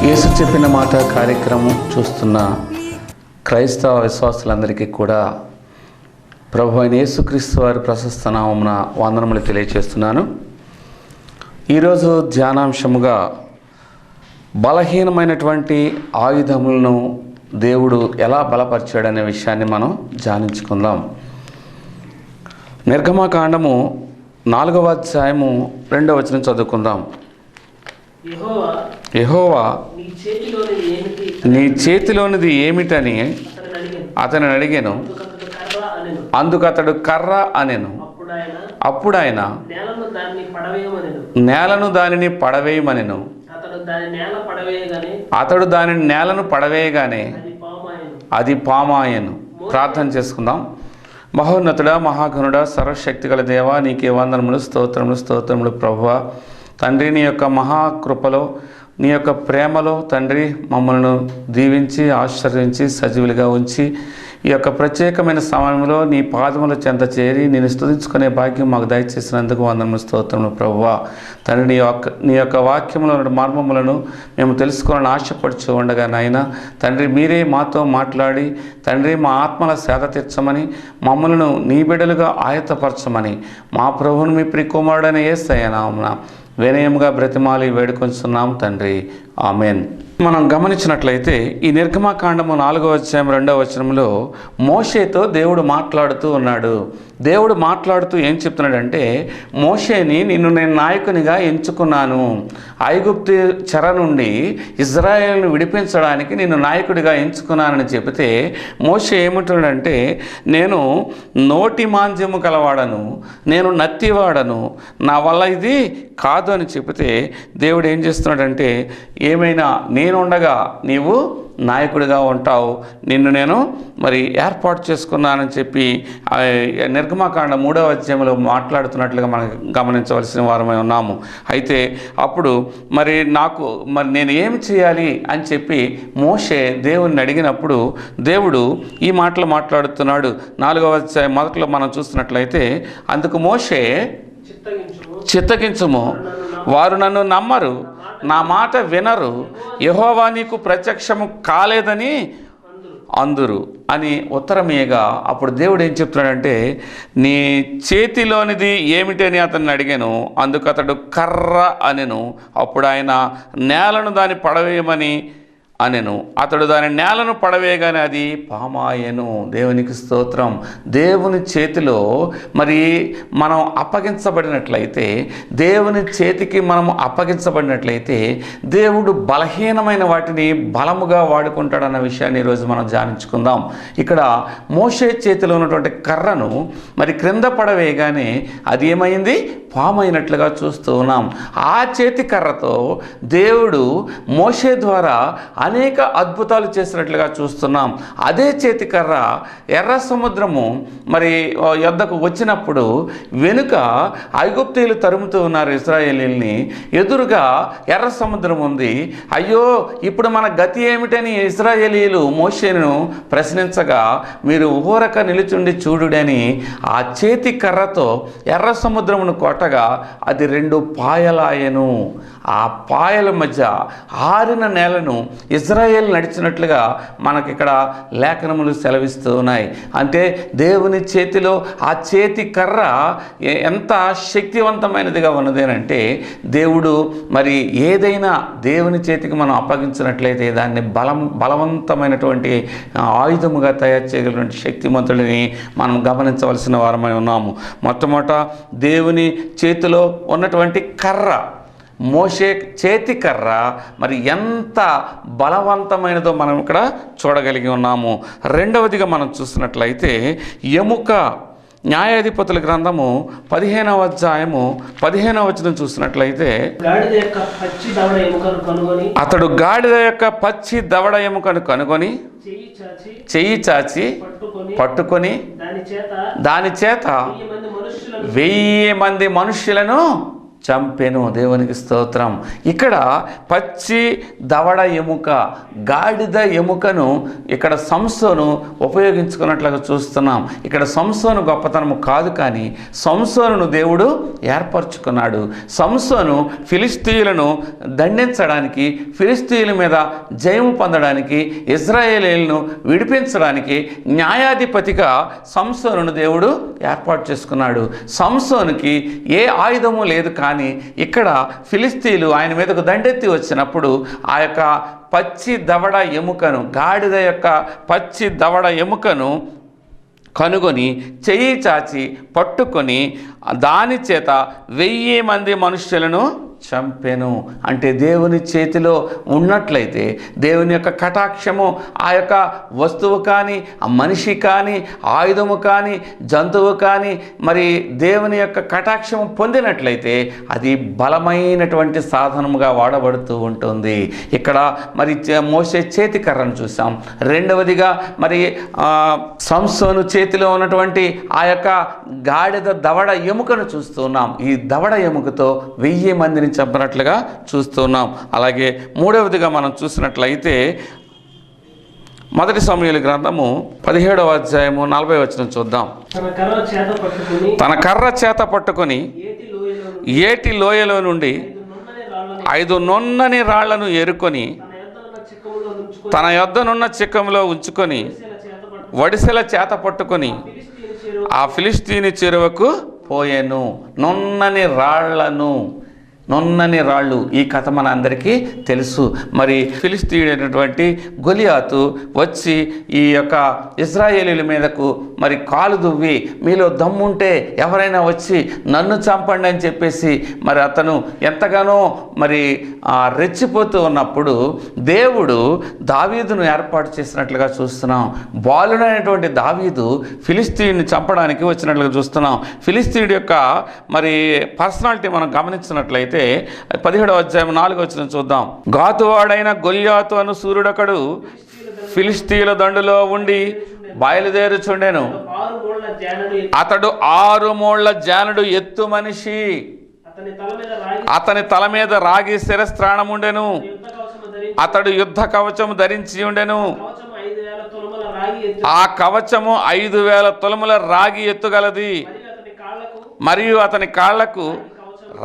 యేసు చెప్పిన మాట కార్యక్రమం చూస్తున్న క్రైస్తవ విశ్వాసులందరికీ కూడా ప్రభు అయిన యేసుక్రీస్తు వారి ప్రశస్త నామమున వందనములు తెలియజేస్తున్నాను. ఈరోజు ధ్యానాంశముగా బలహీనమైనటువంటి ఆయుధములను దేవుడు ఎలా బలపరిచాడనే విషయాన్ని మనం ధ్యానించుకుందాం. నిర్గమకాండము 4వ అధ్యాయము 2వ వచనం చదువుకుందాం. యెహోవా నీ చేతిలోనిది ఏమిటని అతను అడిగాను. అందుకు అతడు కర్ర అనెను. అప్పుడు ఆయన నేలను దానిని పడవేయమనెను. అతడు దాని నేలను పడవేయగానే అది పామాయెను. ప్రార్థన చేసుకుందాం. మహోన్నతుడా, మహాగణుడా, సర్వశక్తిగల దేవా, నీకే వందనములు, స్తోత్రములు ప్రభువా. తండ్రి, నీ యొక్క మహాకృపలో, నీ యొక్క ప్రేమలో తండ్రి మమ్మల్ని దీవించి ఆశీర్వదించి సజీవులుగా ఉంచి ఈ యొక్క ప్రత్యేకమైన సమయంలో నీ పాదముల చెంత చేరి నేను స్తుతించుకునే భాగ్యం మాకు దయచేసినందుకు వందనములు, స్తోత్రములు ప్రభువా. తండ్రి, నీ యొక్క వాక్యములో మర్మములను మేము తెలుసుకోవాలని ఆశపడుచు ఉండగా నాయన తండ్రి, మీరే మాతో మాట్లాడి తండ్రి మా ఆత్మల సేద తీర్చమని, మమ్మలను నీ బిడ్డలుగా ఆయత్తపరచమని మా ప్రభువును మీ ప్రియకుమారుడైన యేసయ్య నామమున వినయముగా బ్రతిమాలి వేడుకొంచున్నాం తండ్రి, ఆమెన్. మనం గమనించినట్లయితే ఈ నిర్గమకాండము 4వ అధ్యాయం 2వ వచనంలో మోషేతో దేవుడు మాట్లాడుతూ ఉన్నాడు. దేవుడు మాట్లాడుతూ ఏం చెప్తున్నాడంటే, మోషేని నిన్ను నేను నాయకునిగా ఎంచుకున్నాను, ఐగుప్తు చెర నుండి ఇజ్రాయేలును విడిపించడానికి నిన్ను నాయకుడిగా ఎంచుకున్నానని చెబితే మోషే ఏమంటున్నాడంటే, నేను నోటి మాంద్యము గలవాడను, నేను నత్తివాడను, నా వల్ల ఇది కాదు అని చెబితే దేవుడు ఏం చేస్తున్నాడంటే, ఏమైనా నేనుండగా నీవు నాయకుడిగా ఉంటావు, నిన్ను నేను మరి ఏర్పాటు చేసుకున్నానని చెప్పి నిర్గమకాండ 3వ అధ్యాయంలో మాట్లాడుతున్నట్లుగా మనం గమనించవలసిన వారమై ఉన్నాము. అయితే అప్పుడు మరి నేను ఏమి చేయాలి అని చెప్పి మోషే దేవుణ్ణి అడిగినప్పుడు దేవుడు ఈ మాటలు మాట్లాడుతున్నాడు. 4వ అధ్యాయం మొదట్లో మనం చూస్తున్నట్లయితే, అందుకు మోషే చిత్తగించుము, వారు నన్ను నమ్మరు, నా మాట వినరు, యెహోవా నీకు ప్రత్యక్షము కాలేదని అందురు అని ఉత్తరమేయగా అప్పుడు దేవుడు ఏం చెప్తున్నాడంటే, నీ చేతిలోనిది ఏమిటని అతన్ని అడిగాను. అందుకు అతడు కర్ర అనెను. అప్పుడు ఆయన నేలను దాన్ని పడవేయమని అనెను. అతడు దాని నేలను పడవేయగానే అది పామాయెను. దేవునికి స్తోత్రం. దేవుని చేతిలో మరి మనం అప్పగించబడినట్లయితే, దేవుని చేతికి మనం అప్పగించబడినట్లయితే దేవుడు బలహీనమైన వాటిని బలముగా వాడుకుంటాడన్న విషయాన్ని ఈరోజు మనం ధ్యానించుకుందాం. ఇక్కడ మోషే చేతిలో ఉన్నటువంటి కర్రను మరి క్రింద పడవేయగానే అది ఏమైంది? పామైనట్లుగా చూస్తూ ఉన్నాం. ఆ చేతి కర్రతో దేవుడు మోషే ద్వారా అనేక అద్భుతాలు చేసినట్లుగా చూస్తున్నాం. అదే చేతి కర్ర ఎర్ర సముద్రము మరి యొద్దకు వచ్చినప్పుడు వెనుక ఐగుప్తీయులు తరుముతూ ఉన్నారు ఇశ్రాయేలీయుల్ని, ఎదురుగా ఎర్ర సముద్రం ఉంది. అయ్యో, ఇప్పుడు మన గతి ఏమిటని ఇశ్రాయేలీయులు మోషేను ప్రశ్నించగా, మీరు ఊరక నిలుచుండి చూడుడని ఆ చేతి కర్రతో ఎర్ర సముద్రమును కొట్టగా అది 2 పాయలాయెను. ఆ పాయల మధ్య ఆరిన నేలను ఇజ్రాయేల్ నడిచినట్లుగా మనకిక్కడ లేఖనములు సెలవిస్తూ ఉన్నాయి. అంటే దేవుని చేతిలో ఆ చేతి కర్ర ఎంత శక్తివంతమైనదిగా ఉన్నదేనంటే, దేవుడు మరి ఏదైనా దేవుని చేతికి మనం అప్పగించినట్లయితే దాన్ని బలవంతమైనటువంటి ఆయుధముగా తయారు చేయగలిగినటువంటి శక్తిమంతుడిని మనం గమనించవలసిన వారమై ఉన్నాము. మొట్టమొదట దేవుని చేతిలో ఉన్నటువంటి కర్ర, మోషే చేతి కర్ర మరి ఎంత బలవంతమైనదో మనం ఇక్కడ చూడగలిగి ఉన్నాము. రెండవదిగా మనం చూసినట్లయితే ఎముక, న్యాయాధిపతుల గ్రంథము 15వ అధ్యాయము 15వ వచనం చూసినట్లయితే, అతడు గాడిద యొక్క పచ్చి దవడ ఎముకను కనుగొని చెయ్యి చాచి పట్టుకొని దాని చేత 1000 మంది మనుష్యులను చంపెను. దేవునికి స్తోత్రం. ఇక్కడ పచ్చి దవడ ఎముక, గాడిద ఎముకను ఇక్కడ సంసోను ఉపయోగించుకున్నట్లుగా చూస్తున్నాం. ఇక్కడ సంసోను గొప్పతనము కాదు, కానీ సంసోనును దేవుడు ఏర్పరచుకున్నాడు. సంసోను ఫిలిష్తీయులను దండించడానికి, ఫిలిష్తీయుల మీద జయము పొందడానికి, ఇశ్రాయేలీయులను విడిపించడానికి న్యాయాధిపతిగా సంసోనును దేవుడు ఏర్పాటు చేసుకున్నాడు. సంసోనుకి ఏ ఆయుధము లేదు, కానీ ఇక్కడ ఫిలిష్తీయులు ఆయన మీదకు దండెత్తి వచ్చినప్పుడు ఆ యొక్క పచ్చి దవడ ఎముకను, గాడిద యొక్క పచ్చి దవడ ఎముకను కనుగొని చెయ్యి చాచి పట్టుకొని దాని చేత 1000 మంది మనుష్యులను చంపెను. అంటే దేవుని చేతిలో ఉన్నట్లయితే దేవుని యొక్క కటాక్షము ఆ యొక్క వస్తువు కానీ, ఆ మనిషి కానీ, ఆయుధము కానీ, జంతువు కానీ మరి దేవుని యొక్క కటాక్షము పొందినట్లయితే అది బలమైనటువంటి సాధనముగా వాడబడుతూ ఉంటుంది. ఇక్కడ మరి మోసే చేతి కర్రను చూసాం. రెండవదిగా మరి సంసోను చేతిలో ఉన్నటువంటి ఆ యొక్క గాడిద దవడ ఎముకను చూస్తున్నాం. ఈ దవడ ఎముకతో 1000 మందిని చంపినట్లుగా చూస్తున్నాం. అలాగే మూడవదిగా మనం చూసినట్లయితే మొదటి సమూయేలు గ్రంథము 17వ అధ్యాయము 40వ వచనం చూద్దాం. తన కర్ర చేత పట్టుకొని ఏటి లోయలో నుండి 5 నున్నని రాళ్లను ఏరుకొని తన యొద్దనున్న చిక్కంలో ఉంచుకొని వడిసెల చేత పట్టుకొని ఆ ఫిలిష్తీని చెరువుకు పోయెను. నున్నని రాళ్ళు. ఈ కథ మన అందరికీ తెలుసు. మరి ఫిలిష్తీయుడైనటువంటి గొలియాతు వచ్చి ఈ యొక్క ఇశ్రాయేలీల మీదకు మరి కాలు దువ్వి, మీలో దమ్ముంటే ఎవరైనా వచ్చి నన్ను చంపండి అని చెప్పేసి మరి అతను ఎంతగానో మరి రెచ్చిపోతూ ఉన్నప్పుడు దేవుడు దావీదును ఏర్పాటు చేసినట్లుగా చూస్తున్నాం. బాలుడైనటువంటి దావీదు ఫిలిష్తీయుడిని చంపడానికి వచ్చినట్లుగా చూస్తున్నాం. ఫిలిష్తీయుడి యొక్క మరి పర్సనాలిటీ మనం గమనించినట్లయితే 17వ అధ్యాయం 4వ వచనం చూద్దాం. గాతువాడైన గొల్యాతు అను సూర్యుడొకడు ఫిలిష్తీయుల దండులో ఉండి బయలుదేరుచుండెను. అతడు 6 మూళ్ల జానుడు ఎత్తు మనిషి. అతని తల మీద రాగి శిరస్త్రాణముండెను. అతడు యుద్ధ కవచము ధరించి ఉండెను. ఆ కవచము 5000 తులముల రాగి ఎత్తుగలది. మరియు అతని కాళ్లకు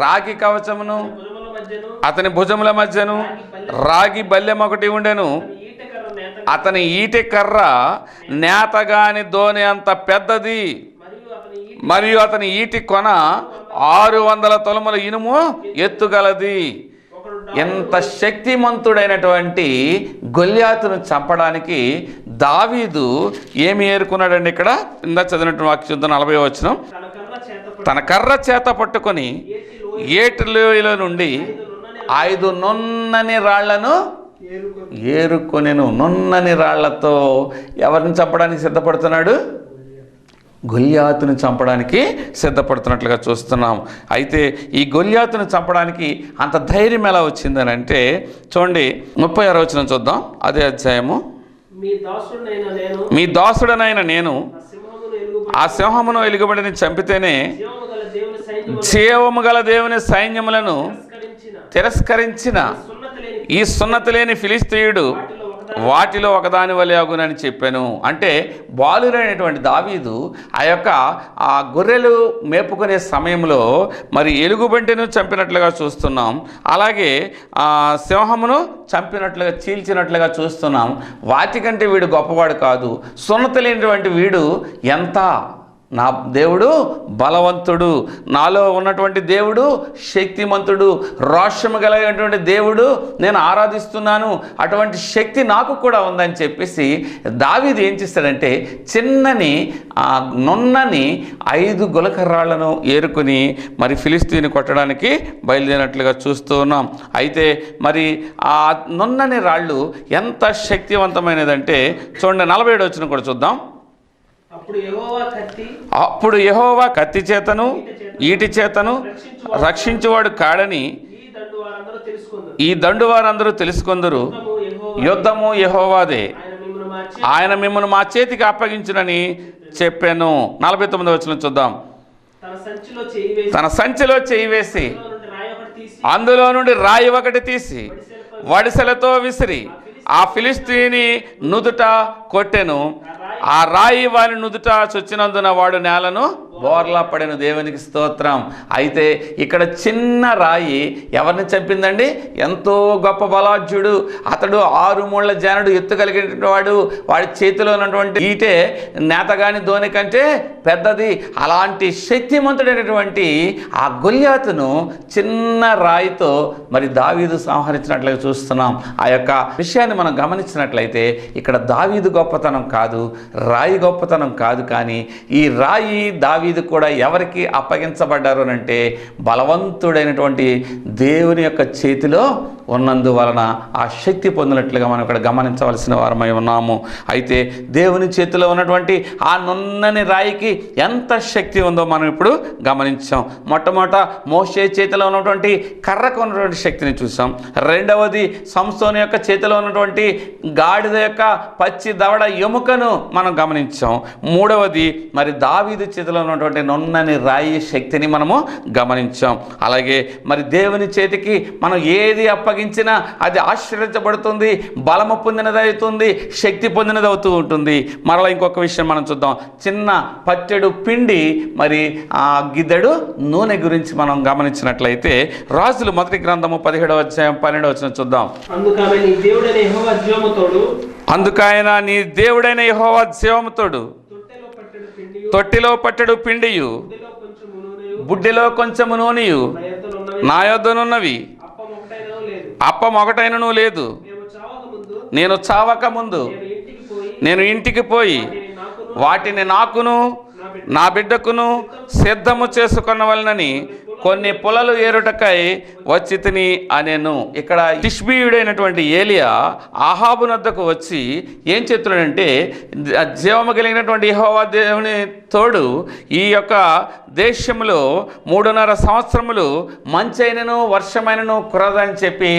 రాగి కవచమును, అతని భుజముల మధ్యను రాగి బల్లెం ఒకటి ఉండెను. అతని ఈటె కర్ర నేతగాని దోణి అంత పెద్దది. మరియు అతని ఈటి కొన 600 తులముల ఇనుము ఎత్తుగలది. ఎంత శక్తిమంతుడైనటువంటి గొల్యాతును చంపడానికి దావీదు ఏమి ఏరుకున్నాడండి? ఇక్కడ ఇందా చదివినటువంటి వాక్యం 40వ వచనం. తన కర్ర చేత పట్టుకొని ఏటిలో నుండి 5 నున్నని రాళ్లను ఏరుకొనెను. నున్నని రాళ్లతో ఎవరిని చంపడానికి సిద్ధపడుతున్నాడు? గొల్యాతుని చంపడానికి సిద్ధపడుతున్నట్లుగా చూస్తున్నాం. అయితే ఈ గొల్యాతుని చంపడానికి అంత ధైర్యం ఎలా వచ్చిందని అంటే చూడండి, 36వ వచనం చూద్దాం. అదే అధ్యాయము. మీ దాసుడనైన నేను ఆ సింహమును ఎలుగుబడిని చంపితేనే జీవము గల దేవుని సైన్యములను తిరస్కరించిన ఈ సున్నతి లేని ఫిలిష్తీయుడు వాటిలో ఒకదాని వలె అగునని చెప్పాను. అంటే బాలురైనటువంటి దావీదు ఆ గొర్రెలు మేపుకునే సమయంలో మరి ఎలుగుబంటిను చంపినట్లుగా చూస్తున్నాం. అలాగే సింహమును చంపినట్లుగా చీల్చినట్లుగా చూస్తున్నాం. వాటికంటే వీడు గొప్పవాడు కాదు. సున్నతి లేనటువంటి వీడు ఎంత నా దేవుడు బలవంతుడు, నాలో ఉన్నటువంటి దేవుడు శక్తిమంతుడు, రోషము కలిగినటువంటి దేవుడు నేను ఆరాధిస్తున్నాను, అటువంటి శక్తి నాకు కూడా ఉందని చెప్పేసి దావీదు ఏం చేస్తాడంటే చిన్నని నున్నని 5 గులకర్రాళ్లను ఏరుకుని మరి ఫిలిష్తీయుని కొట్టడానికి బయలుదేరినట్లుగా చూస్తూ ఉన్నాం. అయితే మరి ఆ నున్నని రాళ్ళు ఎంత శక్తివంతమైనదంటే చూడండి, 47వ వచనం కూడా చూద్దాం. అప్పుడు యెహోవా కత్తి చేతను ఈటి చేతను రక్షించువాడు కాడని ఈ దండు వారందరూ తెలుసుకొందురు. యుద్ధము యెహోవాదే, ఆయన మిమ్మల్ని మా చేతికి అప్పగించునని చెప్పాను. 49వ వచనం చూద్దాం. తన సంచిలో చేయి వేసి అందులో నుండి రాయి ఒకటి తీసి వడిసెలతో విసిరి ఆ ఫిలిష్తీని నుదుట కొట్టెను. ఆ రాయి వాని నుదుట చొచ్చినందున వాడు నేలను బోర్లా పడెను. దేవునికి స్తోత్రం. అయితే ఇక్కడ చిన్న రాయి ఎవరిని చంపిందండి? ఎంతో గొప్ప బలాఢ్యుడు, అతడు 6 మూళ్ల జానుడు, ఎత్తు కలిగిన వాడు. వాడి చేతిలో ఉన్నటువంటి ఈటే నేతగాని ధోని కంటే పెద్దది. అలాంటి శక్తిమంతుడైనటువంటి ఆ గొల్యాతును చిన్న రాయితో మరి దావీదు సంహరించినట్లుగా చూస్తున్నాం. ఆ యొక్క విషయాన్ని మనం గమనించినట్లయితే ఇక్కడ దావీదు గొప్పతనం కాదు, రాయి గొప్పతనం కాదు. కానీ ఈ రాయి దావీదు కూడా ఎవరికి అప్పగించబడ్డారు అంటే బలవంతుడైనటువంటి దేవుని యొక్క చేతిలో ఉన్నందువలన ఆ శక్తి పొందినట్లుగా మనం ఇక్కడ గమనించవలసిన వారమై ఉన్నాము. అయితే దేవుని చేతిలో ఉన్నటువంటి ఆ నున్నని రాయికి ఎంత శక్తి ఉందో మనం ఇప్పుడు గమనించాం. మొట్టమొదట మోషే చేతిలో ఉన్నటువంటి కర్రకు ఉన్నటువంటి శక్తిని చూసాం. రెండవది సంసోను యొక్క చేతిలో ఉన్నటువంటి గాడిద యొక్క పచ్చి దవడ ఎముకను మనం గమనించాం. మూడవది మరి దావీదు చేతిలో ఉన్నటువంటి నున్నని రాయి శక్తిని మనము గమనించాం. అలాగే మరి దేవుని చేతికి మనం ఏది అప్పగించినా అది ఆశీర్వదించబడుతుంది, బలము పొందినది అవుతుంది, శక్తి పొందినది అవుతూ ఉంటుంది. మరలా ఇంకొక విషయం మనం చూద్దాం. చిన్న పట్టెడు పిండి మరి ఆ గిద్దెడు నూనె గురించి మనం గమనించినట్లయితే రాజులు మొదటి గ్రంథము 17వ అధ్యాయం 12వ వచనం చూద్దాం. అందుకైన నీ దేవుడైన యెహోవా జీవముతోడు తొట్టిలో పట్టెడు పిండియు బుడ్డిలో కొంచెము నూనెయు నా యొద్దనున్నవి అప్పం ఒకటైనను లేదు. నేను చావక ముందు నేను ఇంటికి పోయి వాటిని నాకును నా బిడ్డకును సిద్ధము చేసుకొనవలనని కొన్ని పొలలు ఏరుటకై వచ్చి తిని అనేను. ఇక్కడ తిష్బీయుడైనటువంటి ఏలియా ఆహాబు నద్దకు వచ్చి ఏం చెప్తున్నాడంటే, జీవము కలిగినటువంటి యెహోవా దేవుని తోడు ఈ యొక్క దేశంలో 3.5 సంవత్సరములు మంచైనను వర్షమైనను కురదని చెప్పి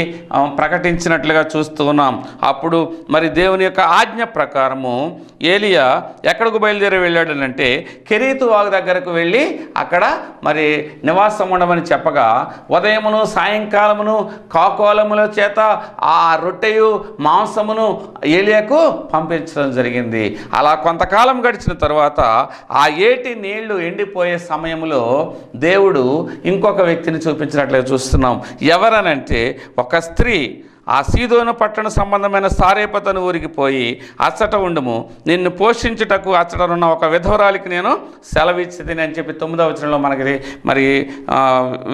ప్రకటించినట్లుగా చూస్తూ ఉన్నాం. అప్పుడు మరి దేవుని యొక్క ఆజ్ఞ ప్రకారము ఏలియా ఎక్కడికి బయలుదేరి వెళ్ళాడనంటే కెరీతు వాగు దగ్గరకు వెళ్ళి అక్కడ మరి నివాసం ఉండమని చెప్పగా ఉదయమును సాయంకాలమును కాకోలముల చేత ఆ రొట్టెయు మాంసమును ఏలియాకు పంపించడం జరిగింది. అలా కొంతకాలం గడిచిన తర్వాత ఆ ఏటి నీళ్లు ఎండిపోయే సమయంలో దేవుడు ఇంకొక వ్యక్తిని చూపించినట్లుగా చూస్తున్నాం. ఎవరనంటే ఒక స్త్రీ ఆ సీదోను పట్టణ సంబంధమైన సారేపతను ఊరికి పోయి అచ్చట ఉండుము, నిన్ను పోషించుటకు అచ్చటనున్న ఒక విధవరాలికి నేను సెలవిచ్చితిని అని చెప్పి 9వ వచనంలో మనకి మరి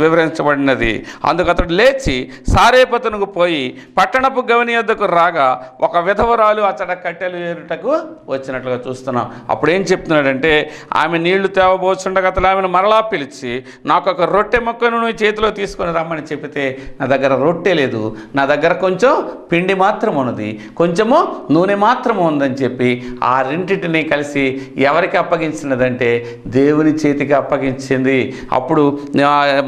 వివరించబడినది. అందుకు అతడు లేచి సారేపతనుకు పోయి పట్టణపు గవని యొద్దకు రాగా ఒక విధవరాలు అచ్చట కట్టెలు ఏరుటకు వచ్చినట్లుగా చూస్తున్నాం. అప్పుడు ఏం చెప్తున్నాడంటే, ఆమె నీళ్లు తేవబోచుండగా అతను ఆమెను మరలా పిలిచి నాకు ఒక రొట్టె మొక్కను నువ్వు చేతిలో తీసుకొని రమ్మని చెప్పితే నా దగ్గర రొట్టె లేదు, నా దగ్గర కొంచెం పిండి మాత్రం ఉన్నది, కొంచెము నూనె మాత్రం ఉందని చెప్పి ఆ రెండింటిని కలిసి ఎవరికి అప్పగించినదంటే దేవుని చేతికి అప్పగించింది. అప్పుడు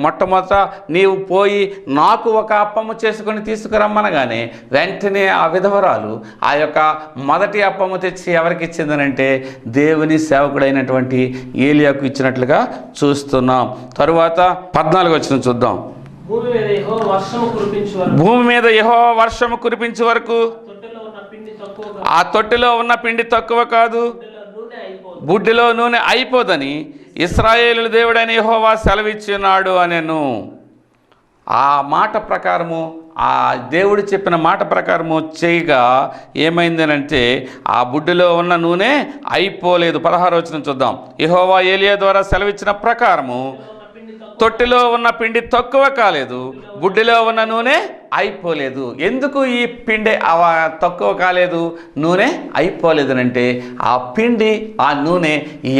మొట్టమొదట నీవు పోయి నాకు ఒక అప్పము చేసుకొని తీసుకురమ్మనగానే వెంటనే ఆ విధవరాలు ఆ యొక్క మొదటి అప్పము తెచ్చి ఎవరికి ఇచ్చిందనంటే దేవుని సేవకుడైనటువంటి ఏలియాకు ఇచ్చినట్లుగా చూస్తున్నాం. తరువాత 14వ వచనం చూద్దాం. భూమి మీద యెహోవా వర్షము కురిపించే వరకు ఆ తొట్టిలో ఉన్న పిండి తక్కువ కాదు, బుడ్డిలో నూనె అయిపోదని ఇశ్రాయేలు దేవుడైన యెహోవా సెలవిచ్చున్నాడు అనెను. ఆ మాట ప్రకారము, ఆ దేవుడు చెప్పిన మాట ప్రకారము చేయగా ఏమైందనంటే ఆ బుడ్డిలో ఉన్న నూనె అయిపోలేదు. 16వ వచనం చూద్దాం. యెహోవా ఏలియా ద్వారా సెలవిచ్చిన ప్రకారము తొట్టిలో ఉన్న పిండి తక్కువ కాలేదు, బుడ్డిలో ఉన్న నూనె అయిపోలేదు. ఎందుకు ఈ పిండి తక్కువ కాలేదు, నూనె అయిపోలేదనంటే ఆ పిండి ఆ నూనె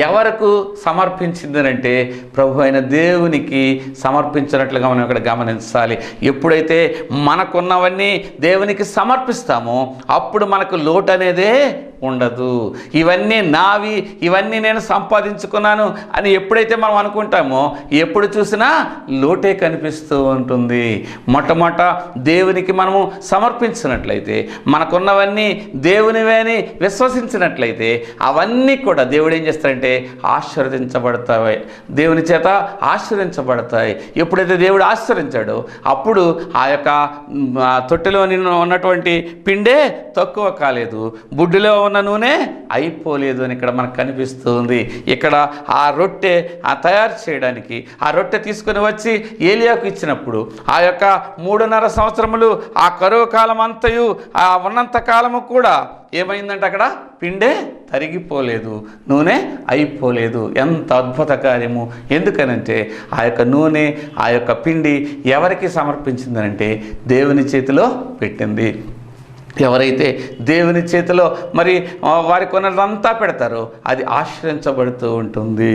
ఎవరకు సమర్పించిందనంటే ప్రభు అయిన దేవునికి సమర్పించినట్లుగా మనం ఇక్కడ గమనించాలి. ఎప్పుడైతే మనకున్నవన్నీ దేవునికి సమర్పిస్తామో అప్పుడు మనకు లోటు అనేదే ఉండదు. ఇవన్నీ నావి, ఇవన్నీ నేను సంపాదించుకున్నాను అని ఎప్పుడైతే మనం అనుకుంటామో ఎప్పుడు చూసినా లోటే కనిపిస్తూ ఉంటుంది. మొట్టమొదట దేవునికి మనము సమర్పించినట్లయితే, మనకున్నవన్నీ దేవునివే అని విశ్వసించినట్లయితే అవన్నీ కూడా దేవుడు ఏం చేస్తాడంటే ఆశీర్వదించబడతాయి, దేవుని చేత ఆశీర్వదించబడతాయి. ఎప్పుడైతే దేవుడు ఆశీర్వదించాడో అప్పుడు ఆ యొక్క తొట్టెలో ఉన్నటువంటి పిండే తక్కువ కాలేదు, బుడ్డిలో ఉన్న నూనె అయిపోలేదు అని ఇక్కడ మనకు కనిపిస్తుంది. ఇక్కడ ఆ రొట్టె తయారు చేయడానికి ఆ రొట్టె తీసుకుని వచ్చి ఏలియాకు ఇచ్చినప్పుడు ఆ యొక్క 3.5 సంవత్సరములు ఆ కరువు కాలం అంతయు ఆ ఉన్నంత కాలము కూడా ఏమైందంటే అక్కడ పిండే తరిగిపోలేదు, నూనె అయిపోలేదు. ఎంత అద్భుత కార్యము! ఎందుకనంటే ఆ యొక్క నూనె, ఆ యొక్క పిండి ఎవరికి సమర్పించిందనంటే దేవుని చేతిలో పెట్టింది. ఎవరైతే దేవుని చేతిలో మరి వారికి కొన్నదంతా పెడతారో అది ఆశ్రయించబడుతూ ఉంటుంది.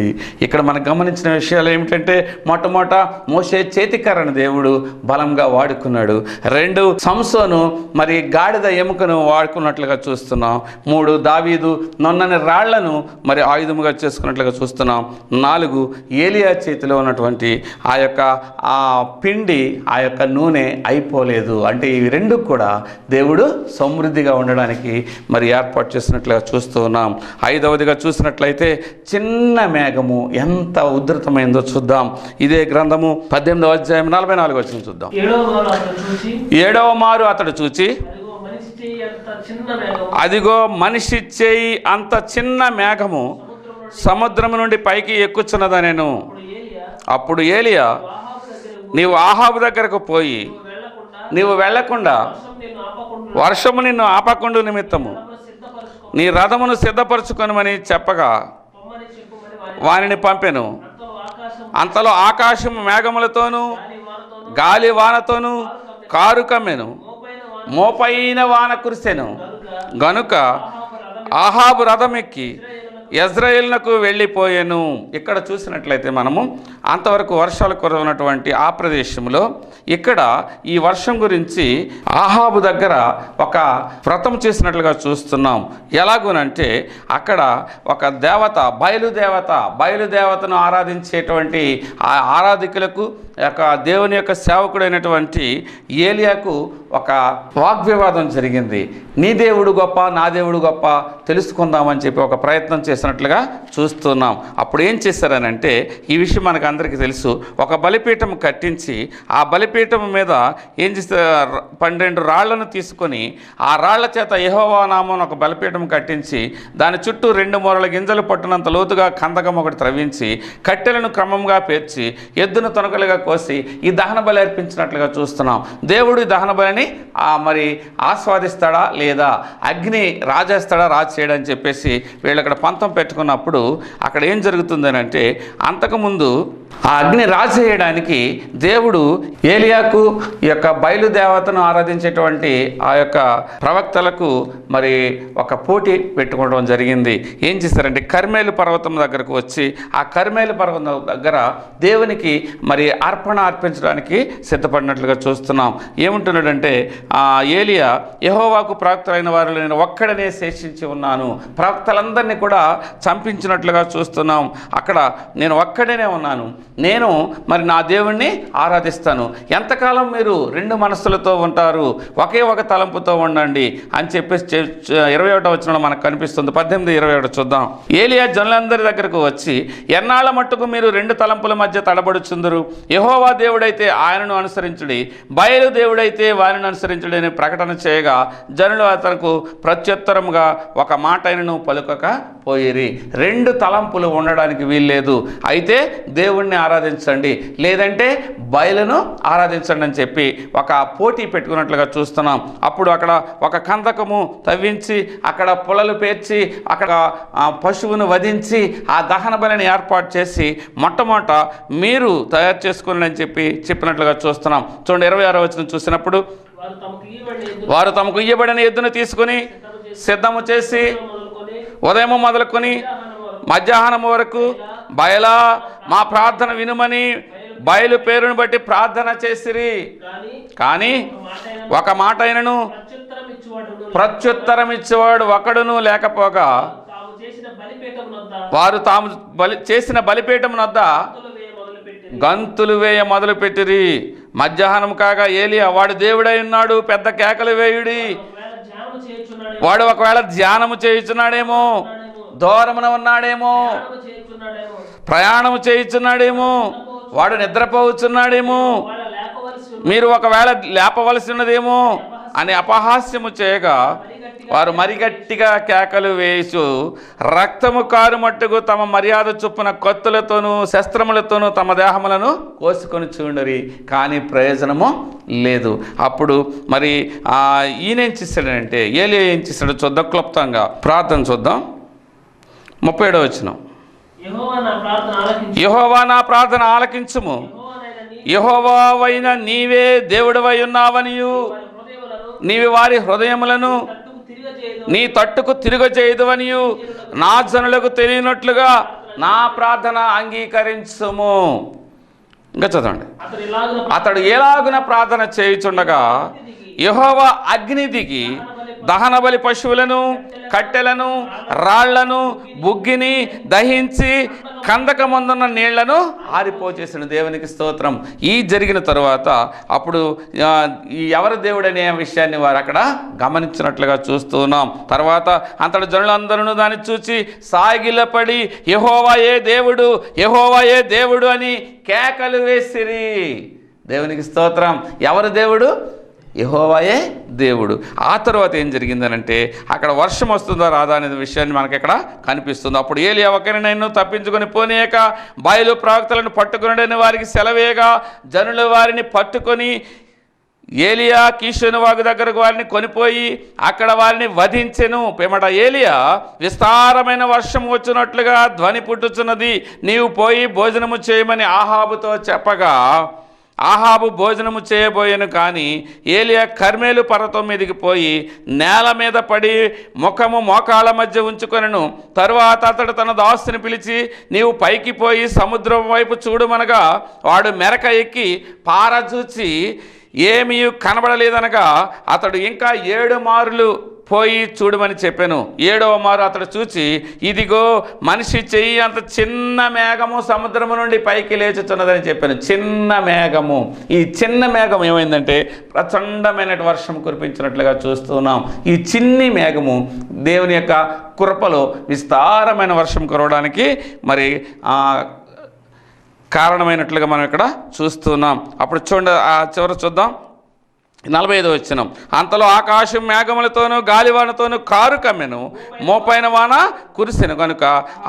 ఇక్కడ మనం గమనించిన విషయాలు ఏమిటంటే, మొట్టమొదట మోషే చేతికర్రను దేవుడు బలంగా వాడుకున్నాడు. 2 సంసోను మరి గాడిద ఎముకను వాడుకున్నట్లుగా చూస్తున్నాం. 3 దావీదు నొన్నని రాళ్లను మరి ఆయుధముగా చేసుకున్నట్లుగా చూస్తున్నాం. 4 ఏలియా చేతిలో ఉన్నటువంటి ఆ యొక్క పిండి, ఆ యొక్క నూనె అయిపోలేదు. అంటే ఇవి 2 కూడా దేవుడు సమృద్ధిగా ఉండడానికి మరి ఏర్పాటు చేసినట్లుగా చూస్తూ ఉన్నాం. 5వదిగా చూసినట్లయితే చిన్న మేఘము ఎంత ఉధృతమైందో చూద్దాం. ఇదే గ్రంథము 18వ అధ్యాయం 44వ వచనం చూద్దాం. 7వ మారు అతడు చూచి, అదిగో మనిషి చేయి అంత చిన్న మేఘము సముద్రము నుండి పైకి ఎక్కుచున్నదనెను. అప్పుడు ఏలియా, నీవు ఆహాబు దగ్గరకు పోయి నీవు వెళ్లకుండా వర్షము నిన్ను ఆపకుండు నిమిత్తము నీ రథమును సిద్ధపరచుకొనమని చెప్పగా వానిని పంపెను. అంతలో ఆకాశము మేఘములతోనూ గాలి వానతోనూ కారు కమ్మెను, మోపైన వాన కురిసెను. గనుక ఆహాబు రథం ఎక్కి యెజ్రెయేలునకు వెళ్ళిపోయాను. ఇక్కడ చూసినట్లయితే మనము అంతవరకు వర్షాలు కురవనటువంటి ఆ ప్రదేశంలో ఇక్కడ ఈ వర్షం గురించి ఆహాబు దగ్గర ఒక వ్రతం చేసినట్లుగా చూస్తున్నాం. ఎలాగోనంటే అక్కడ ఒక దేవత, బయలుదేవతను ఆరాధించేటువంటి ఆ ఆరాధికులకు యొక్క దేవుని యొక్క సేవకుడైనటువంటి ఏలియాకు ఒక వాగ్వివాదం జరిగింది. నీ దేవుడు గొప్ప, నా దేవుడు గొప్ప, తెలుసుకుందామని చెప్పి ఒక ప్రయత్నం చేసినట్లుగా చూస్తున్నాం. అప్పుడు ఏం చేశారనంటే, ఈ విషయం మనకు అందరికీ తెలుసు, ఒక బలిపీఠం కట్టించి ఆ బలిపీఠం మీద ఏం చేస్తారు, 12 రాళ్లను తీసుకొని ఆ రాళ్ల చేత యెహోవా నామమున ఒక బలిపీఠం కట్టించి దాని చుట్టూ 2 మూరల గింజలు పట్టునంత లోతుగా కందకం ఒకటి త్రవ్వించి కట్టెలను క్రమంగా పేర్చి ఎద్దును తొనకలుగా కోసి ఈ దహన బలి అర్పించినట్లుగా చూస్తున్నాం. దేవుడు ఈ దహన బలిని మరి ఆస్వాదిస్తాడా లేదా, అగ్ని రాజేస్తాడా, రాజు చేయడని చెప్పేసి వీళ్ళు అక్కడ పంతం పెట్టుకున్నప్పుడు అక్కడ ఏం జరుగుతుందని అంటే, అంతకుముందు ఆ అగ్ని రాజేయడానికి దేవుడు ఏలియాకు ఈ యొక్క బయలుదేవతను ఆరాధించేటువంటి ఆ యొక్క ప్రవక్తలకు మరి ఒక పోటీ పెట్టుకోవడం జరిగింది. ఏం చేశారంటే కర్మేలు పర్వతం దగ్గరకు వచ్చి ఆ కర్మేలు పర్వతం దగ్గర దేవునికి మరి అర్పణ అర్పించడానికి సిద్ధపడినట్లుగా చూస్తున్నాం. ఏముంటున్నాడంటే ఏలియా, యెహోవాకు ప్రవక్తలైన వారిలో నేను ఒక్కడనే శేషించి ఉన్నాను, ప్రవక్తలందరినీ కూడా చంపించినట్లుగా చూస్తున్నాం. అక్కడ నేను ఒక్కడనే ఉన్నాను, నేను మరి నా దేవుణ్ణి ఆరాధిస్తాను. ఎంతకాలం మీరు 2 మనస్సులతో ఉంటారు, ఒకే ఒక తలంపుతో ఉండండి అని చెప్పేసి 21వ వచనంలో మనకు కనిపిస్తుంది. 18:21 చూద్దాం. ఏలియా జనులందరి దగ్గరకు వచ్చి, ఎన్నాళ్ళ మట్టుకు మీరు 2 తలంపుల మధ్య తడబడుచుందరు? యెహోవా దేవుడైతే ఆయనను అనుసరించుడి, బయలు దేవుడైతే వారిని అనుసరించుడి అని ప్రకటన చేయగా జనులు అతనికి ప్రత్యుత్తరముగా ఒక మాట అయినను పలుకక పోయిరి. 2 తలంపులు ఉండడానికి వీల్లేదు. అయితే దేవుణ్ణి ఆరాధించండి, లేదంటే బయలును ఆరాధించండి అని చెప్పి ఒక పోటీ పెట్టుకున్నట్లుగా చూస్తున్నాం. అప్పుడు అక్కడ ఒక కందకము తవ్వించి అక్కడ పొలలు పేర్చి అక్కడ పశువును వధించి ఆ దహన బలిని ఏర్పాటు చేసి మొట్టమొదట మీరు తయారు చేసుకోండి అని చెప్పినట్లుగా చూస్తున్నాం. చూడండి 26వ వచనం చూసినప్పుడు, వారు తమకు ఇయ్యబడిన ఎద్దును తీసుకుని సిద్ధము చేసి ఉదయం మొదలుకొని మధ్యాహ్నం వరకు బయలా మా ప్రార్థన వినుమని బయలు పేరును బట్టి ప్రార్థన చేసిరి. కానీ ఒక మాట అయినను ప్రత్యుత్తరం ఇచ్చేవాడు ఒకడును లేకపోగా వారు తాము చేసిన బలిపీఠం వద్ద గంతులు వేయ మొదలుపెట్టిరి. మధ్యాహ్నం కాగా ఏలియా వాడు దేవుడై ఉన్నాడు, పెద్ద కేకలు వేయుడి. వాడు ఒకవేళ ధ్యానము చేయుచున్నాడేమో, దూరమున ఉన్నాడేమో, ప్రయాణము చేయుచున్నాడేమో, వాడు నిద్రపోవచ్చున్నాడేమో, మీరు ఒకవేళ లేపవలసి ఉన్నదేమో అని అపహాస్యము చేయగా వారు మరి గట్టిగా కేకలు వేసు రక్తము కారుమట్టుకు తమ మర్యాద చొప్పున కత్తులతోనూ శస్త్రములతోనూ తమ దేహములను కోసుకొని చూడరి, కానీ ప్రయోజనము లేదు. అప్పుడు మరి ఈయనేం చేశాడంటే, ఏలియా ఏం చేశాడు చూద్దాం, క్లుప్తంగా ప్రార్థన చూద్దాం. 37వ వచనం. యెహోవా నా ప్రార్థన ఆలకించుము, యెహోవావైన నీవే దేవుడవై ఉన్నావనియు నీవి వారి హృదయములను నీ తట్టుకు తిరగజేయదువనియు నా జనులకు తెలియనట్లుగా నా ప్రార్థన అంగీకరించుము. ఇంకా చదవండి. అతడు ఎలాగున ప్రార్థన చేయుచుండగా యెహోవా అగ్ని దిగి దహన బలి పశువులను, కట్టెలను, రాళ్లను, బుగ్గిని దహించి కందకమందున్న నీళ్లను ఆరిపోచేసిన దేవునికి స్తోత్రం. ఈ జరిగిన తరువాత అప్పుడు ఎవరి దేవుడనే విషయాన్ని వారు అక్కడ గమనించినట్లుగా చూస్తున్నాం. తర్వాత అంతటి జనులందరూ దాన్ని చూచి సాగిలపడి యెహోవాయే దేవుడు, యెహోవాయే దేవుడు అని కేకలు వేసిరి. దేవునికి స్తోత్రం. ఎవరు దేవుడు? యెహోవాయే దేవుడు. ఆ తర్వాత ఏం జరిగిందనంటే అక్కడ వర్షం వస్తుందా రాదా అనే విషయాన్ని మనకి ఇక్కడ కనిపిస్తుంది. అప్పుడు ఏలియా ఒకరినైనా తప్పించుకొని పోనీయక బయలు ప్రవక్తలను పట్టుకుని వారికి సెలవేయగా జనులు వారిని పట్టుకొని ఏలియా కీషోను వాగు దగ్గరకు వారిని కొనిపోయి అక్కడ వారిని వధించెను. పిమ్మట ఏలియా విస్తారమైన వర్షం వచ్చినట్లుగా ధ్వని పుట్టుచున్నది, నీవు పోయి భోజనము చేయమని ఆహాబుతో చెప్పగా ఆహాబు భోజనము చేయబోయాను. కానీ ఏలియా కర్మేలు పర్వతం మీదకి పోయి నేల మీద పడి ముఖము మోకాళ్ళ మధ్య ఉంచుకొనెను. తరువాత అతడు తన దాసుని పిలిచి నీవు పైకి పోయి సముద్రం వైపు చూడుమనగా వాడు మెరక ఎక్కి పారచూచి ఏమీ కనబడలేదనగా అతడు ఇంకా 7 మారులు పోయి చూడమని చెప్పాను. 7వ మారు అతడు చూచి ఇదిగో మనిషి చెయ్యి అంత చిన్న మేఘము సముద్రము నుండి పైకి లేచుతున్నదని చెప్పాను. చిన్న మేఘము. ఈ చిన్న మేఘం ఏమైందంటే ప్రచండమైన వర్షం కురిపించినట్లుగా చూస్తున్నాం. ఈ చిన్ని మేఘము దేవుని యొక్క కృపలో విస్తారమైన వర్షం కురవడానికి మరి కారణమైనట్లుగా మనం ఇక్కడ చూస్తున్నాం. అప్పుడు చూడండి, ఆ చివరి చూద్దాం. 45వ వచనం. అంతలో ఆకాశం మేఘములతోనూ గాలివానతోనూ కారు కమ్మెను, మోపైన వాన కురిసెను కనుక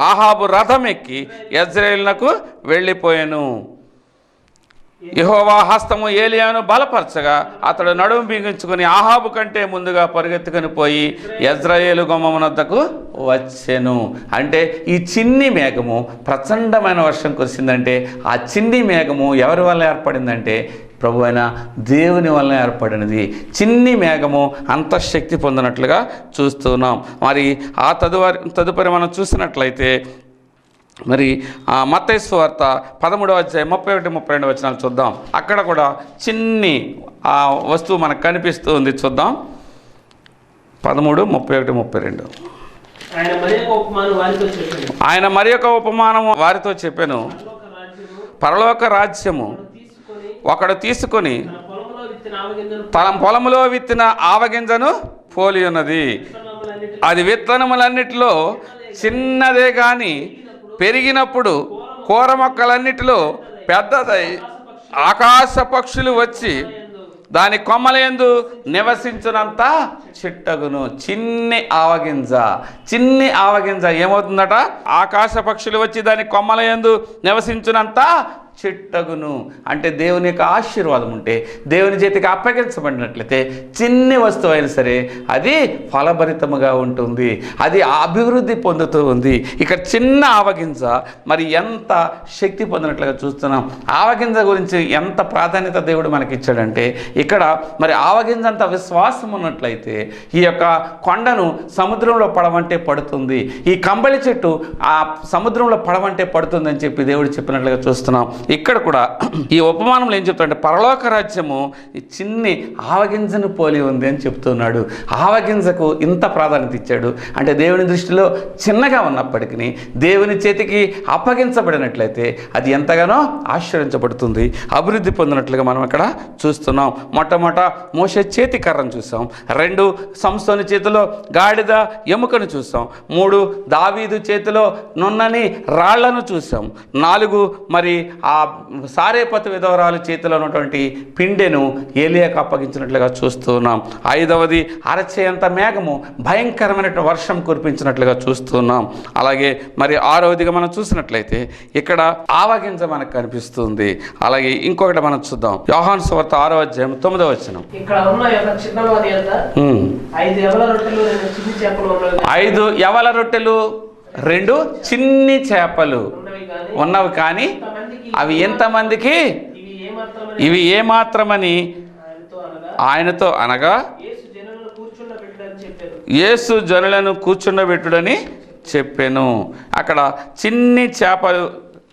ఆహాబు రథం ఎక్కి యెజ్రెయేలునకు వెళ్ళిపోయాను. యెహోవా హస్తము ఏలియాను బలపరచగా అతడు నడుము బిగించుకుని ఆహాబు కంటే ముందుగా పరిగెత్తుకొని పోయి యెజ్రెయేలు గుమ్మమునొద్దకు వచ్చెను. అంటే ఈ చిన్ని మేఘము ప్రచండమైన వర్షం కురిసిందంటే ఆ చిన్ని మేఘము ఎవరి వల్ల ఏర్పడిందంటే ప్రభు అయిన దేవుని వలన ఏర్పడినది. చిన్ని మేఘము అంతఃశక్తి పొందినట్లుగా చూస్తున్నాం. మరి ఆ తదుపరి మనం చూసినట్లయితే మరి మత్తయి సువార్త 13వ అధ్యాయం 31-32 వచనాలు చూద్దాం. అక్కడ కూడా చిన్ని వస్తువు మనకు కనిపిస్తూ ఉంది. చూద్దాం. 13, 31, 32. ఆయన మరి ఒక ఉపమానం వారితో చెప్పాను. పరలోక రాజ్యము ఒకడు తీసుకొని తన పొలములో విత్తిన ఆవగింజను పోలి ఉన్నది. అది విత్తనములన్నిటిలో చిన్నదే గాని పెరిగినప్పుడు కూర మొక్కలన్నిటిలో పెద్దదై ఆకాశ పక్షులు వచ్చి దాని కొమ్మలందు నివసించునంత చిట్టగును. చిన్ని ఆవగింజ ఏమవుతుందట? ఆకాశ పక్షులు వచ్చి దాని కొమ్మలందు నివసించునంత చిట్టగును. అంటే దేవుని యొక్క ఆశీర్వాదం ఉంటే, దేవుని చేతికి అప్పగించబడినట్లయితే చిన్ని వస్తువు అయినా సరే అది ఫలభరితముగా ఉంటుంది, అది అభివృద్ధి పొందుతూ ఉంది. ఇక్కడ చిన్న ఆవగింజ మరి ఎంత శక్తి పొందినట్లుగా చూస్తున్నాం. ఆవగింజ గురించి ఎంత ప్రాధాన్యత దేవుడు మనకి ఇచ్చాడంటే, ఇక్కడ మరి ఆవగింజ అంత విశ్వాసం ఉన్నట్లయితే ఈ యొక్క కొండను సముద్రంలో పడమంటే పడుతుంది, ఈ కంబళి చెట్టు ఆ సముద్రంలో పడమంటే పడుతుందని చెప్పి దేవుడు చెప్పినట్లుగా చూస్తున్నాం. ఇక్కడ కూడా ఈ ఉపమానంలో ఏం చెప్తాడంటే పరలోక రాజ్యము చిన్ని ఆవగింజను పోలి ఉంది అని చెప్తున్నాడు. ఆవగింజకు ఇంత ప్రాధాన్యత ఇచ్చాడు అంటే దేవుని దృష్టిలో చిన్నగా ఉన్నప్పటికీ దేవుని చేతికి అప్పగించబడినట్లయితే అది ఎంతగానో ఆశ్చర్యించబడుతుంది, అభివృద్ధి పొందినట్లుగా మనం ఇక్కడ చూస్తున్నాం. మొట్టమొదట మోషే చేతి కర్రను చూసాం, 2 సంసోను చేతిలో గాడిద ఎముకను చూసాం, 3 దావీదు చేతిలో నున్నని రాళ్లను చూసాం, 4 మరి ఆ సారేపతు విధవరాలు చేతిలో ఉన్నటువంటి పిండెను ఏలియాకు అప్పగించినట్లుగా చూస్తున్నాం. 5వది అరచేంత మేఘము భయంకరమైన వర్షం కురిపించినట్లుగా చూస్తున్నాం. అలాగే మరి 6వదిగా మనం చూసినట్లయితే ఇక్కడ ఆవగింజ మనకు కనిపిస్తుంది. అలాగే ఇంకొకటి మనం చూద్దాం, యోహాను సువార్త 6వ అధ్యాయం 9వ వచనం. ఇక్కడ ఉన్న యొక్క చిన్నవాని యొద్ద 5 యవల రొట్టెలు 2 చిన్ని చేపలు ఉన్నవి. 5 యవల రొట్టెలు 2 చిన్ని చేపలు ఉన్నవి కానీ అవి ఎంతమందికి, ఇవి ఏమాత్రమని ఆయనతో అనగా యేసు జనులను కూర్చుండబెట్టుడని చెప్పాను. అక్కడ చిన్ని చేపలు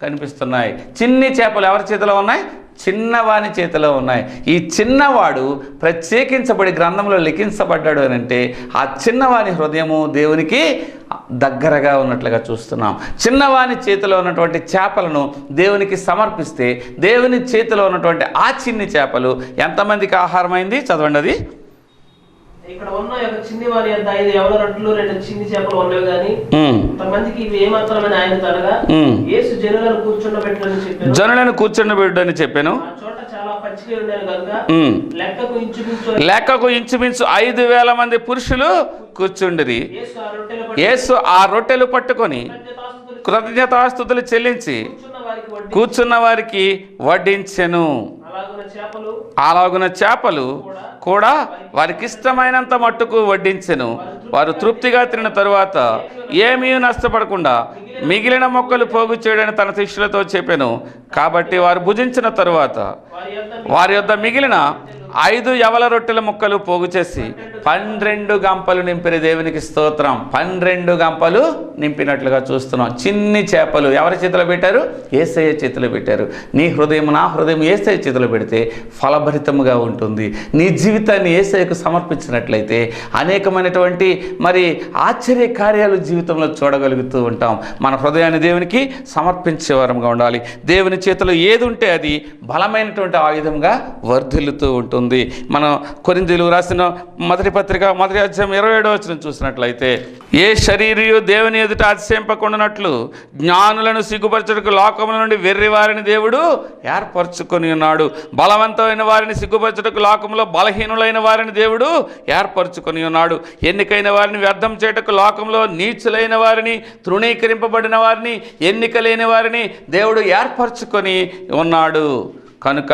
కనిపిస్తున్నాయి. చిన్ని చేపలు ఎవరి చేతిలో ఉన్నాయి? చిన్నవాని చేతిలో ఉన్నాయి. ఈ చిన్నవాడు ప్రత్యేకించబడి గ్రంథంలో లిఖించబడ్డాడు అని అంటే ఆ చిన్నవాని హృదయము దేవునికి దగ్గరగా ఉన్నట్లుగా చూస్తున్నాం. చిన్నవాని చేతిలో ఉన్నటువంటి చేపలను దేవునికి సమర్పిస్తే దేవుని చేతిలో ఉన్నటువంటి ఆ చిన్ని చేపలు ఎంతమందికి ఆహారమైంది? చదవండి అది. ఇక్కడ ఉన్న యొక్క చిన్ని వారి యొద్ద 5 యవల రొట్టెలు 2 చిన్ని చేపలు ఉన్నవి గాని కొంతమందికి ఇవి ఏమాత్రమని ఆయన తనగా యేసు జనులను కూర్చుండబెట్టుడని చెప్పాను. జనులను కూర్చుండబెట్టుడని చెప్పాను. ఆ చోట చాలా పచ్చిక ఉండేది కనుక లెక్కకు ఇంచుమించు 5,000 మంది పురుషులు కూర్చుండిరి. యేసు ఆ రొట్టెలు పట్టుకొని కృతజ్ఞతాస్తుతులు చెల్లించి కూర్చున్న వారికి వడ్డించెను. అలాగున చేపలు కూడా వారికి ఇష్టమైనంత మట్టుకు వడ్డించెను. వారు తృప్తిగా తిన్న తరువాత ఏమీ నష్టపడకుండా మిగిలిన మొక్కలు పోగు చేయడని తన శిష్యులతో చెప్పాను. కాబట్టి వారు భుజించిన తరువాత వారి యొద్ద మిగిలిన 5 యవల రొట్టెల ముక్కలు పోగు చేసి 12 గంపలు నింపిన దేవునికి స్తోత్రం. 12 గంపలు నింపినట్లుగా చూస్తున్నాం. చిన్ని చేపలు ఎవరి చేతిలో పెట్టారు? యేసయ్య చేతిలో పెట్టారు. నీ హృదయం నా హృదయం యేసయ్య చేతిలో పెడితే ఫలభరితముగా ఉంటుంది. నీ జీవితాన్ని యేసయ్యకు సమర్పించినట్లయితే అనేకమైనటువంటి మరి ఆశ్చర్య కార్యాలు జీవితంలో చూడగలుగుతూ ఉంటాం. మన హృదయాన్ని దేవునికి సమర్పించే వారంగా ఉండాలి. దేవుని చేతిలో ఏది ఉంటే అది బలమైనటువంటి ఆయుధంగా వర్ధిల్లుతూ ఉంటుంది. మనం కొరింథీయులకు రాసిన మొదటి పత్రిక 1వ అధ్యాయం 27వ వచనం చూసినట్లయితే ఏ శరీరియు దేవుని ఎదుట అతిశయింపకుండానట్లు జ్ఞానులను సిగ్గుపరచుటకు లోకముల నుండి వెర్రి వారిని దేవుడు ఏర్పరచుకొని ఉన్నాడు. బలవంతమైన వారిని సిగ్గుపరచుటకు లోకంలో బలహీనులైన వారిని దేవుడు ఏర్పరచుకొని ఉన్నాడు. ఎన్నికైన వారిని వ్యర్థం చేయటకు లోకంలో నీచులైన వారిని, తృణీకరింపబడిన వారిని, ఎన్నిక లేని వారిని దేవుడు ఏర్పరచుకొని ఉన్నాడు. కనుక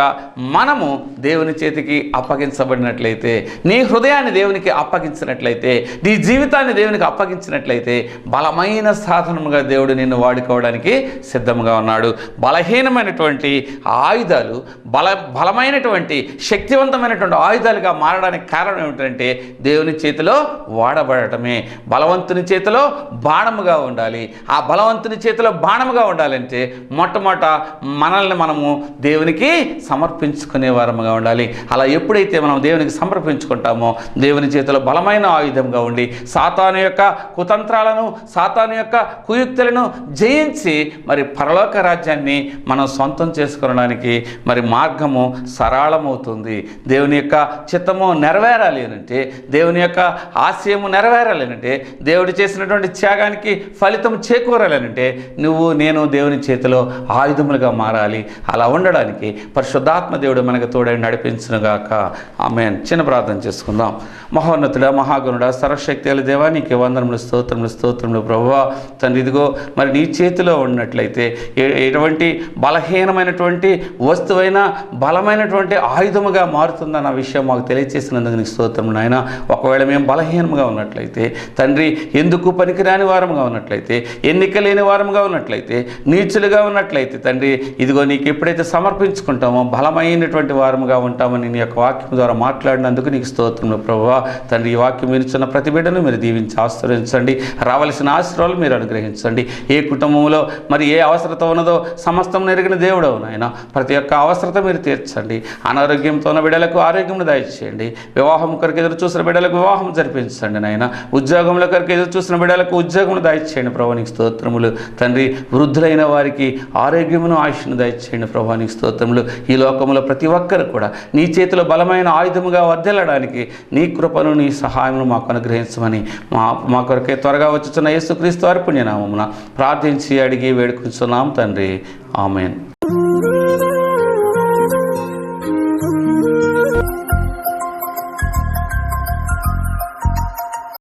మనము దేవుని చేతికి అప్పగించబడినట్లయితే, నీ హృదయాన్ని దేవునికి అప్పగించినట్లయితే, నీ జీవితాన్ని దేవునికి అప్పగించినట్లయితే బలమైన సాధనముగా దేవుడు నిన్ను వాడుకోవడానికి సిద్ధంగా ఉన్నాడు. బలహీనమైనటువంటి ఆయుధాలు బలమైనటువంటి శక్తివంతమైనటువంటి ఆయుధాలుగా మారడానికి కారణం ఏమిటంటే దేవుని చేతిలో వాడబడటమే. బలవంతుని చేతిలో బాణముగా ఉండాలి. ఆ బలవంతుని చేతిలో బాణముగా ఉండాలంటే మొట్టమొదట మనల్ని మనము దేవునికి సమర్పించుకునే వారముగా ఉండాలి. అలా ఎప్పుడైతే మనం దేవునికి సమర్పించుకుంటామో దేవుని చేతిలో బలమైన ఆయుధంగా ఉండి సాతాను యొక్క కుతంత్రాలను, సాతాను యొక్క కుయుక్తులను జయించి మరి పరలోక రాజ్యాన్ని మనం సొంతం చేసుకోవడానికి మరి మార్గము సరళమవుతుంది. దేవుని యొక్క చిత్తము నెరవేరాలి అంటే, దేవుని యొక్క ఆశయము నెరవేరాలి అంటే, దేవుడు చేసినటువంటి త్యాగానికి ఫలితం చేకూరాలంటే నువ్వు నేను దేవుని చేతిలో ఆయుధములుగా మారాలి. అలా ఉండడానికి పరిశుద్ధాత్మ దేవుడు మనకు తోడై నడిపించునుగాక. ఆమేన్. చిన్న ప్రార్థన చేసుకుందాం. మహోన్నతుడా, మహాగుణుడా, సర్వశక్తి గల దేవా, నీకు వందనములు, స్తోత్రములు, స్తోత్రములు ప్రభువా. తండ్రి, ఇదిగో మరి నీ చేతిలో ఉన్నట్లయితే ఎటువంటి బలహీనమైనటువంటి వస్తువైనా బలమైనటువంటి ఆయుధముగా మారుతుందన్న విషయం మాకు తెలియచేసినందుకు నీకు స్తోత్రము నాయన. ఒకవేళ మేము బలహీనముగా ఉన్నట్లయితే తండ్రి, ఎందుకు పనికిరాని వారముగా ఉన్నట్లయితే, ఎన్నిక లేని వారముగా ఉన్నట్లయితే, నీచులుగా ఉన్నట్లయితే తండ్రి, ఇదిగో నీకు ఎప్పుడైతే సమర్పించుకుంటామో నేర్చుకుంటామో బలమైనటువంటి వారముగా ఉంటామని నీ యొక్క వాక్యం ద్వారా మాట్లాడినందుకు నీకు స్తోత్రములు ప్రభువా. తండ్రి, ఈ వాక్యం వినిస్తున్న ప్రతి బిడ్డను మీరు దీవించి ఆశీర్వదించండి. రావలసిన ఆశీర్వాదాలు మీరు అనుగ్రహించండి. ఏ కుటుంబంలో మరి ఏ అవసరత ఉన్నదో సమస్తం ఎరిగిన దేవుడవు నాయన. ప్రతి ఒక్క అవసరత మీరు తీర్చండి. అనారోగ్యంతో ఉన్న బిడ్డలకు ఆరోగ్యం దయచేయండి. వివాహం కొరకు ఎదురు చూసిన బిడ్డలకు వివాహం జరిపించండి నాయన. ఉద్యోగంలో కొరకు ఎదురు చూసిన బిడ్డలకు ఉద్యోగం దయచేయండి ప్రభు, నీకు స్తోత్రములు. తండ్రి, వృద్ధులైన వారికి ఆరోగ్యమును ఆయుష్ను దయచేయండి ప్రభు, నీకు స్తోత్రములు. ఈ లోకంలో ప్రతి ఒక్కరు కూడా నీ చేతిలో బలమైన ఆయుధముగా వర్ధిల్లడానికి నీ కృపను నీ సహాయమును మాకు అనుగ్రహించమని మా కొరకే త్వరగా వచ్చుచున్న యేసుక్రీస్తు వారి పుణ్యనామమున ప్రార్థించి అడిగి వేడుకుంటున్నాం తండ్రి. ఆమేన్.